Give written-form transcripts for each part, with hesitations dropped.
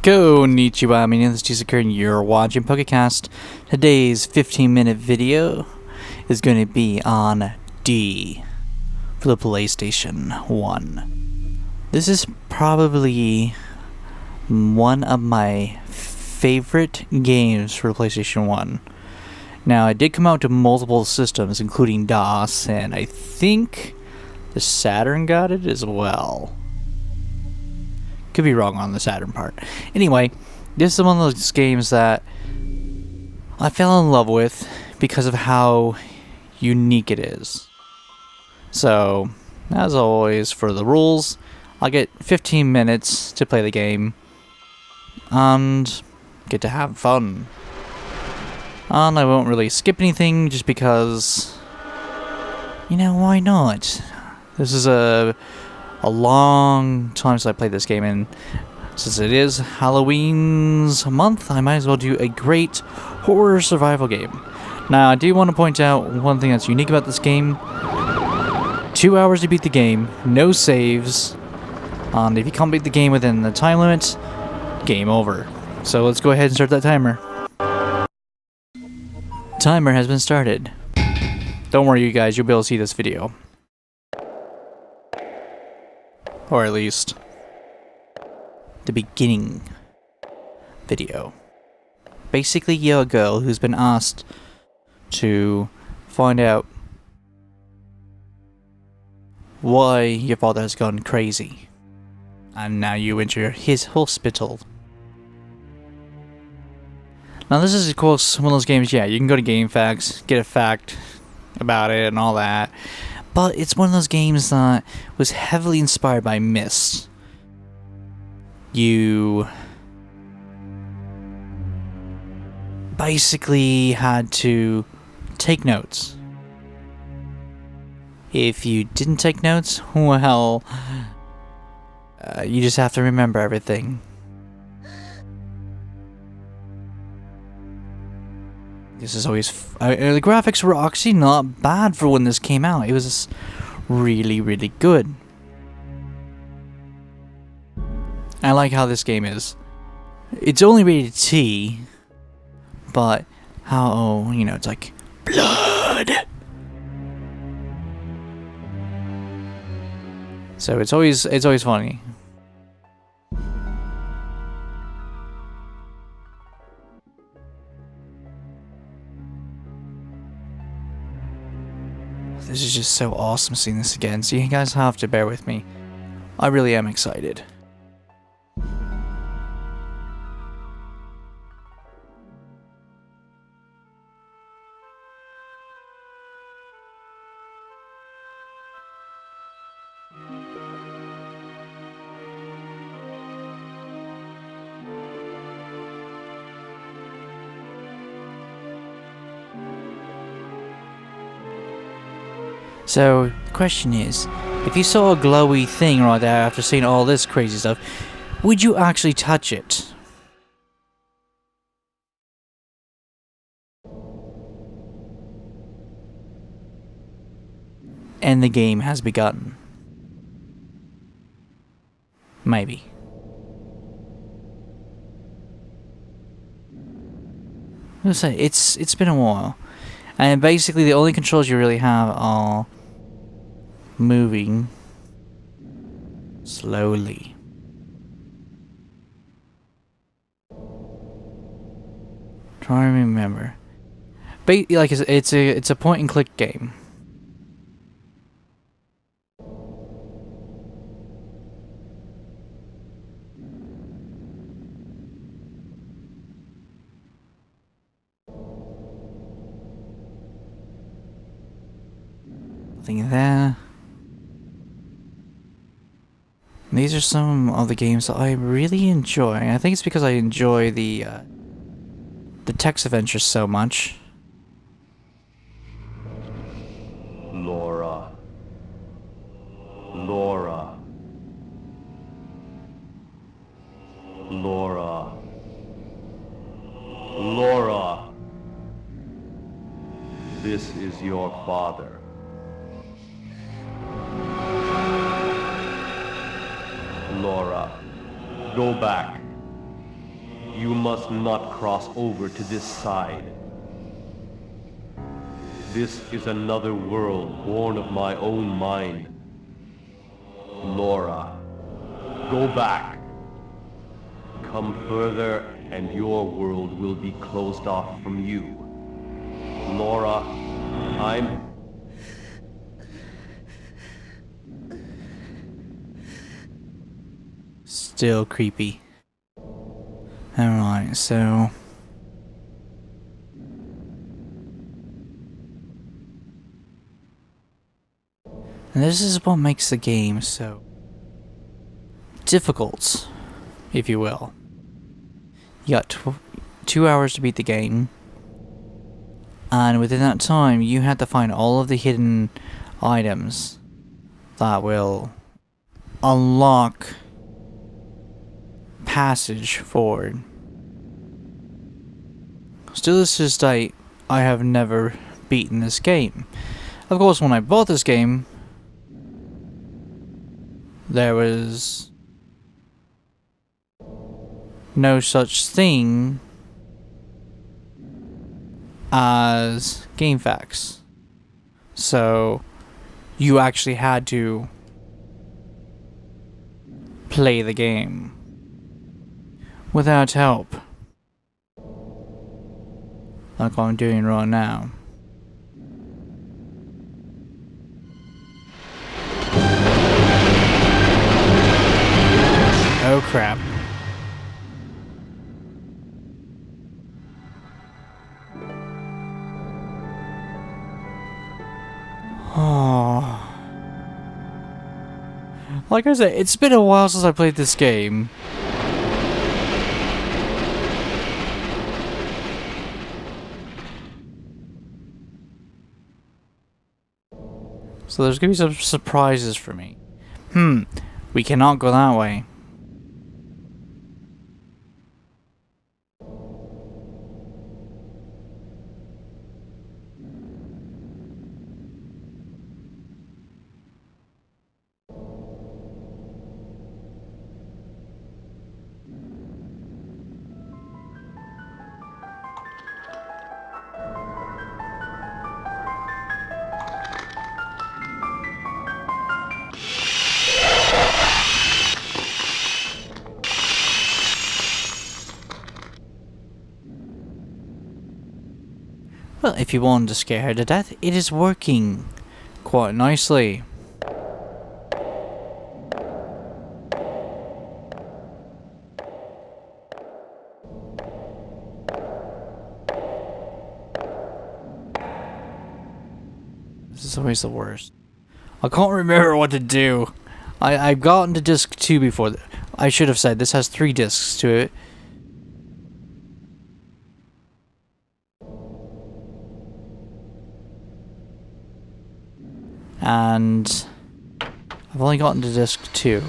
Konnichiwa, my name is Jisuke and you're watching Pokecast. Today's 15-minute video is going to be on D for the PlayStation 1. This is probably one of my favorite games for PlayStation 1. Now, it did come out to multiple systems, including DOS, and I think the Saturn got it as well. Could be wrong on the Saturn part. Anyway, this is one of those games that I fell in love with because of how unique it is. So, as always, for the rules, I'll get 15 minutes to play the game and get to have fun. And I won't really skip anything just because, you know, why not? This is a long time since I played this game, and since it is Halloween's month, I might as well do a great horror survival game. Now, I do want to point out one thing that's unique about this game. 2 hours to beat the game, no saves, and if you can't beat the game within the time limit, game over. So let's go ahead and start that timer. Timer has been started. Don't worry, you guys, you'll be able to see this video. Or at least the beginning video. Basically, you're a girl who's been asked to find out why your father has gone crazy. And now you enter his hospital. Now this is of course one of those games, yeah, you can go to GameFAQs, get a fact about it and all that. But it's one of those games that was heavily inspired by Myst. You basically had to take notes. If you didn't take notes, well, you just have to remember everything. This is always... the graphics were actually not bad for when this came out. It was really, really good. I like how this game is. It's only rated T, but how, you know, it's like blood. So it's always funny. This is just so awesome seeing this again, so you guys have to bear with me. I really am excited. So, the question is, if you saw a glowy thing right there after seeing all this crazy stuff, would you actually touch it? And the game has begun. Maybe. Let's say it's been a while. And basically the only controls you really have are moving slowly. Try to remember. Like it's a point and click game. Nothing there. These are some of the games that I really enjoy. I think it's because I enjoy the text adventures so much. Laura. Laura. Laura. Laura. This is your father. Laura, go back. You must not cross over to this side. This is another world born of my own mind. Laura, go back. Come further and your world will be closed off from you. Laura, I'm... Still creepy. Alright, so... And this is what makes the game so difficult, if you will. You got 2 hours to beat the game, and within that time you have to find all of the hidden items that will unlock passage forward. Still, to this day, I have never beaten this game. Of course, when I bought this game, there was no such thing as GameFAQs. So, you actually had to play the game without help, like I'm doing right now. Oh crap. Oh. Like I said, it's been a while since I played this game. So there's gonna be some surprises for me. We cannot go that way. Well, if you wanted to scare her to death, it is working quite nicely. This is always the worst. I can't remember what to do. I've gotten to disc 2 before. I should have said this has 3 discs to it. And I've only gotten to disc 2.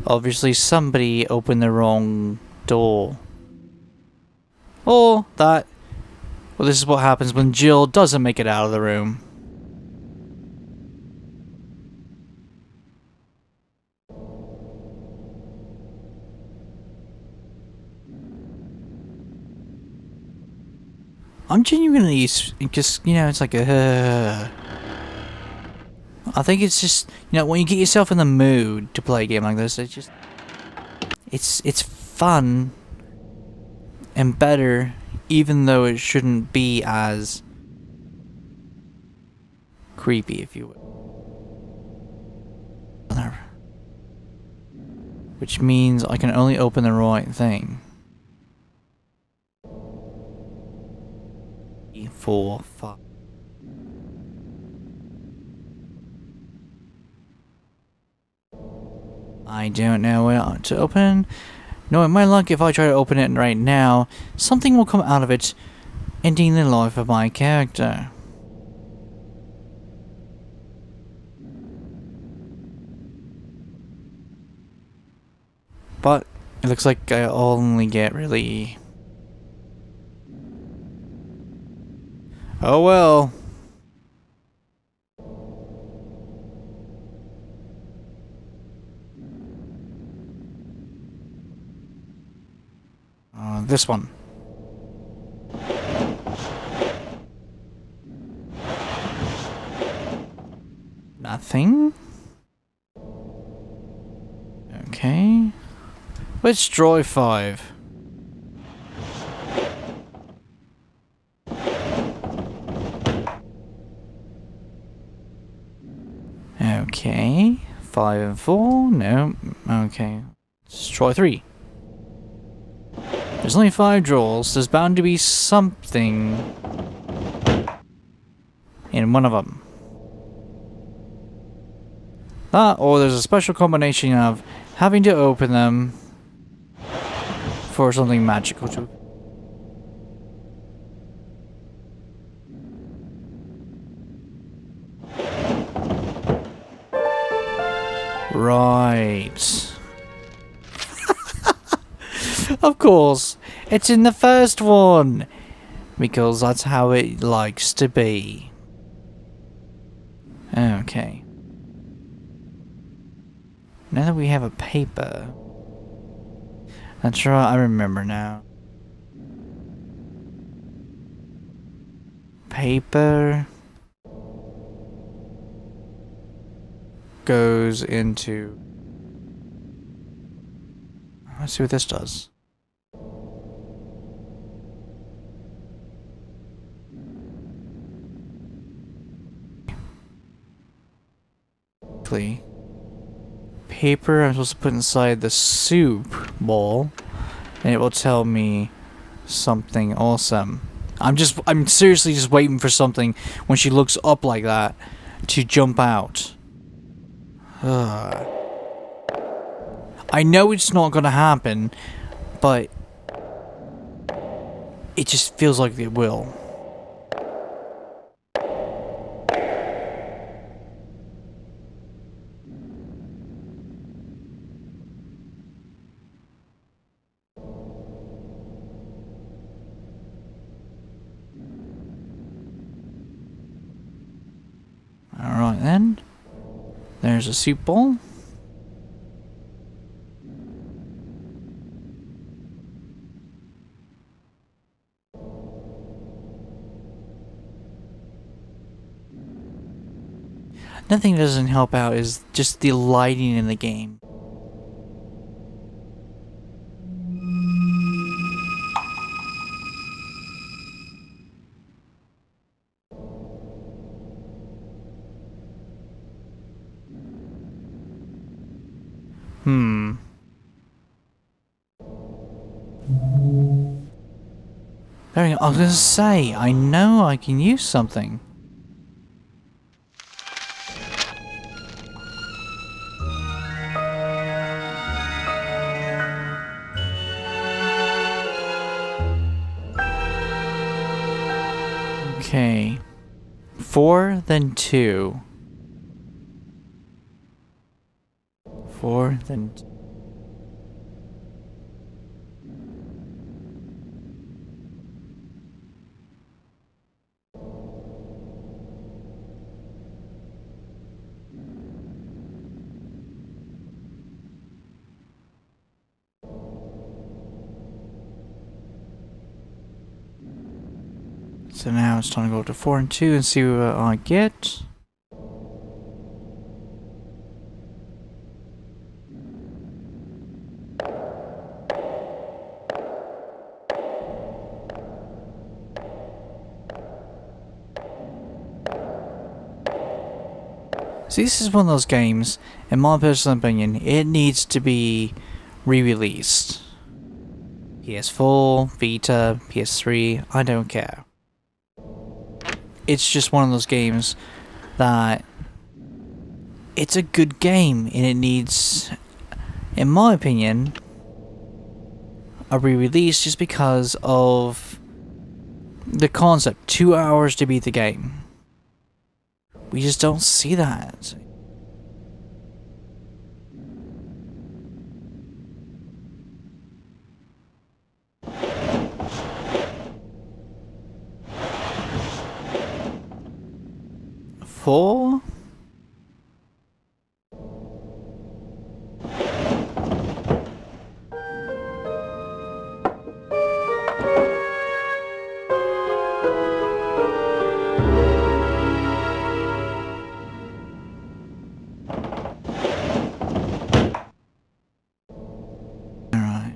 Obviously somebody opened the wrong door. Or that... Well, this is what happens when Jill doesn't make it out of the room. I'm genuinely just, you know, it's like a... I think it's just, you know, when you get yourself in the mood to play a game like this, it's just... It's fun and better, even though it shouldn't be as creepy, if you would. Which means I can only open the right thing. 4, 5. I don't know what to open. Knowing my luck, if I try to open it right now, something will come out of it, ending the life of my character. But it looks like I'll only get really Oh well. This one. Nothing. Okay. Let's draw 5. Okay. 5 and 4. No. Okay. Let's try 3. There's only 5 draws. There's bound to be something in one of them. That, or there's a special combination of having to open them for something magical to. Right. Of course, it's in the first one. Because that's how it likes to be. Okay. Now that we have a paper. That's right, I remember now. Paper goes into. Let's see what this does. Paper I'm supposed to put inside the soup bowl, and it will tell me something awesome. I'm seriously just waiting for something when she looks up like that to jump out. I know it's not gonna happen, but it just feels like it will. Alright then. There's a soup bowl. Nothing doesn't help out is just the lighting in the game. There you go. I was gonna say, I know I can use something. Okay. 4, then 2. 4, then 2. So now it's time to go up to 4 and 2 and see what I get. See, this is one of those games, in my personal opinion, it needs to be re-released. PS4, Vita, PS3, I don't care. It's just one of those games that it's a good game and it needs, in my opinion, a re-release just because of the concept. 2 hours to beat the game. We just don't see that. 4. Alright.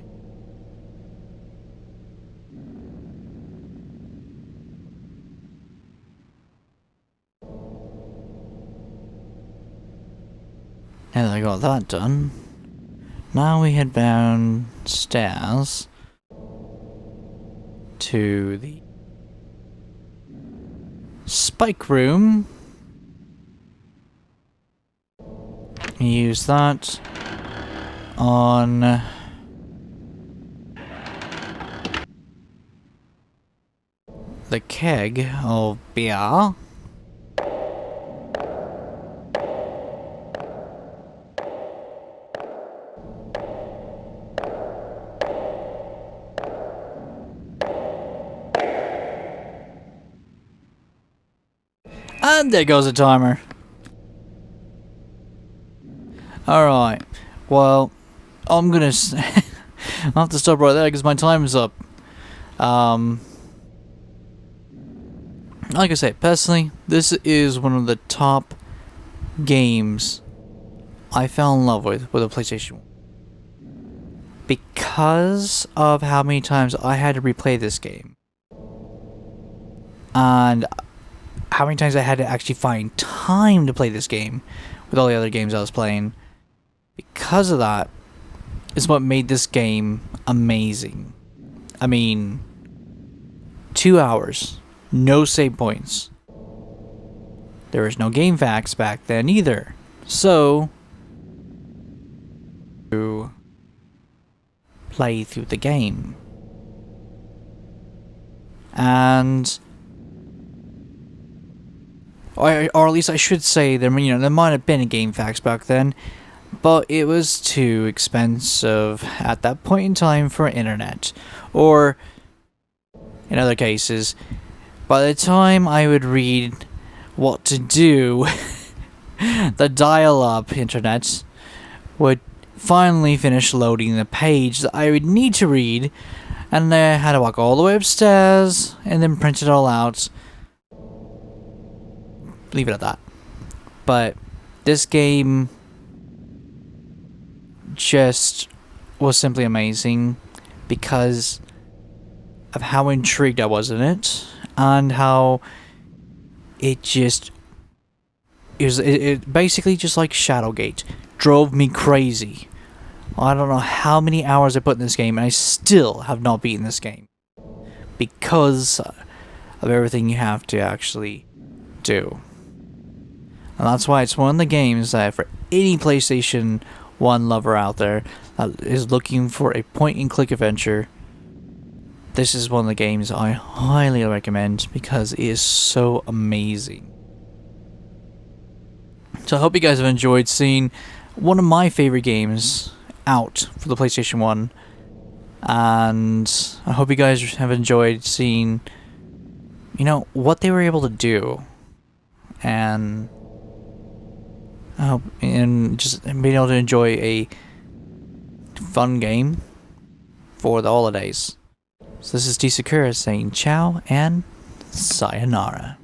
Now that I got that done, now we head downstairs to the spike room. Use that on the keg of beer. And there goes the timer. Alright, well, I'm gonna I'll have to stop right there because my time is up. Like I say, personally, this is one of the top games I fell in love with a PlayStation 1. Because of how many times I had to replay this game. And how many times I had to actually find time to play this game with all the other games I was playing. Because of that is what made this game amazing. I mean, 2 hours, no save points. There was no game facts back then either. So, to play through the game. And or at least I should say there might have been a game facts back then, but it was too expensive at that point in time for internet. Or in other cases, by the time I would read what to do, the dial-up internet would finally finish loading the page that I would need to read, and I had to walk all the way upstairs and then print it all out. Leave it at that. But this game just was simply amazing because of how intrigued I was in it and how it basically just like Shadowgate drove me crazy. I don't know how many hours I put in this game and I still have not beaten this game because of everything you have to actually do. And that's why it's one of the games that for any PlayStation 1 lover out there that is looking for a point-and-click adventure, this is one of the games I highly recommend because it is so amazing. So I hope you guys have enjoyed seeing one of my favorite games out for the PlayStation 1. And I hope you guys have enjoyed seeing, what they were able to do. And I hope, and just being able to enjoy a fun game for the holidays. So this is D Sakura saying ciao and sayonara.